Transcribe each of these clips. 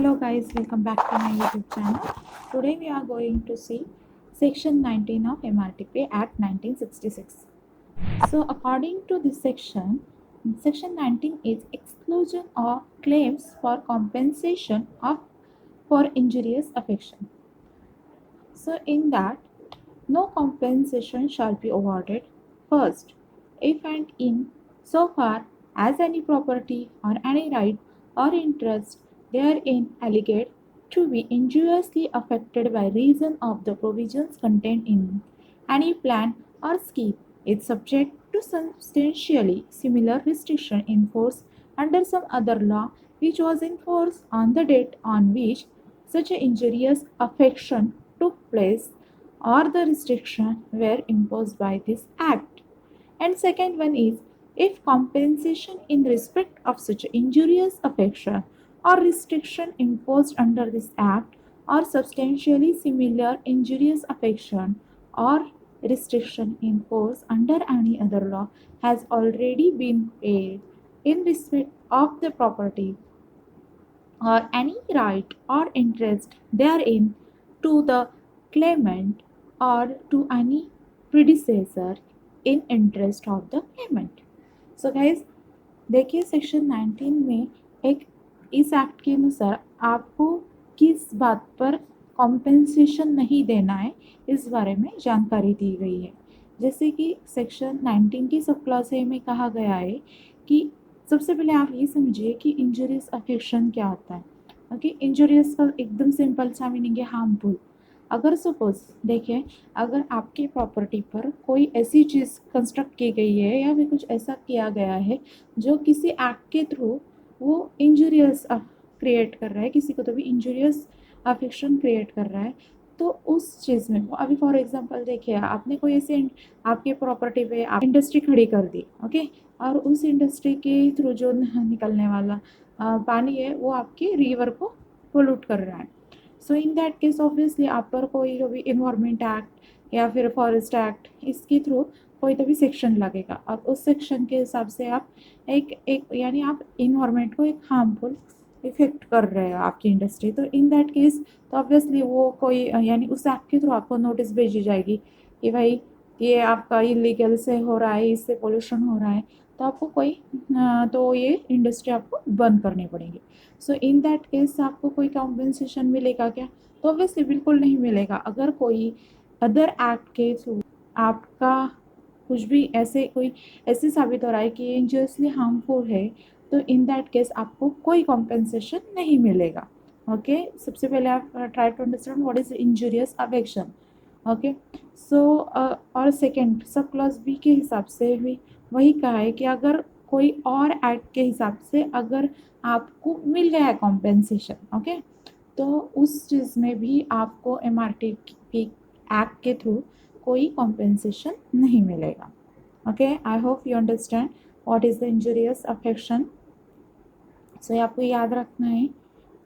Hello guys, welcome back to my YouTube channel. Today we are going to see section 19 of MRTP Act 1966. So according to this section 19 is exclusion of claims for compensation of for injurious affection. So in that, no compensation shall be awarded first, if and in so far as any property or any right or interest therein alleged to be injuriously affected by reason of the provisions contained in any plan or scheme is subject to substantially similar restriction in force under some other law which was in force on the date on which such an injurious affection took place or the restriction were imposed by this act. And second one is if compensation in respect of such injurious affection or restriction imposed under this act or substantially similar injurious affection or restriction imposed under any other law has already been paid in respect of the property or any right or interest therein to the claimant or to any predecessor in interest of the claimant. So guys, देखिए section 19 में एक इस act के अनुसार आपको किस बात पर कॉम्पेंसेशन नहीं देना है इस बारे में जानकारी दी गई है। जैसे कि सेक्शन 19 की सब क्लॉज ए में कहा गया है कि सबसे पहले आप ये समझिए कि इंजurious अफेक्शन क्या होता है। ओके, इंजurious का एकदम सिंपल सा मीनिंग है हार्मफुल। अगर सपोज देखिए, अगर आपकी प्रॉपर्टी पर कोई ऐसी चीज़ कंस्ट्रक्ट की गई है या फिर कुछ ऐसा किया गया है जो किसी एक्ट के थ्रू वो इंजurious क्रिएट कर रहा है, किसी को तो भी इंजurious अफेक्शन क्रिएट कर रहा है, तो उस चीज़ में वो अभी फॉर एग्जांपल देखिए, आपने कोई ऐसे आपके प्रॉपर्टी पे आप इंडस्ट्री खड़ी कर दी, ओके, और उस इंडस्ट्री के थ्रू जो निकलने वाला पानी है वो आपके रिवर को पोल्यूट कर रहा है। सो इन दैट केस ऑब्वियसली आप पर कोई तो भी इन्वायरमेंट एक्ट या फिर फॉरेस्ट एक्ट इसके थ्रू कोई तो भी सेक्शन लगेगा और उस सेक्शन के हिसाब से आप एक यानी आप इन्वायरमेंट को एक हार्मफुल इफेक्ट कर रहे हो आपकी इंडस्ट्री। तो इन दैट केस तो ऑब्वियसली वो कोई यानी उस एक्ट के थ्रू आपको नोटिस भेजी जाएगी कि भाई ये आपका इलीगल से हो रहा है, इससे पोल्यूशन हो रहा है, तो आपको कोई तो ये इंडस्ट्री आपको बंद करनी पड़ेगी। सो इन दैट केस आपको कोई कॉम्पेंसेशन मिलेगा क्या? तो ऑब्वियसली बिल्कुल नहीं मिलेगा। अगर कोई अदर एक्ट के थ्रू आपका कुछ भी ऐसे साबित हो रहा है कि ये इंजरियसली हार्मफुल है, तो इन दैट केस आपको कोई कॉम्पेंसेशन नहीं मिलेगा। ओके, सबसे पहले आप try to understand what is injurious affection. Okay, so और सेकेंड सब क्लॉज बी के हिसाब से भी वही कहा है कि अगर कोई और एक्ट के हिसाब से अगर आपको मिल गया है कॉम्पेंसेशन, ओके, तो उस चीज़ में भी आपको MRTP एक्ट के थ्रू कोई कॉम्पेंसेशन नहीं मिलेगा। Okay, I hope you understand what is the injurious affection. So आपको याद रखना है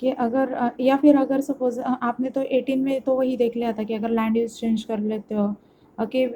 कि अगर या फिर अगर सपोज आपने तो 18 में तो वही देख लिया था कि अगर लैंड यूज चेंज कर लेते हो, ओके,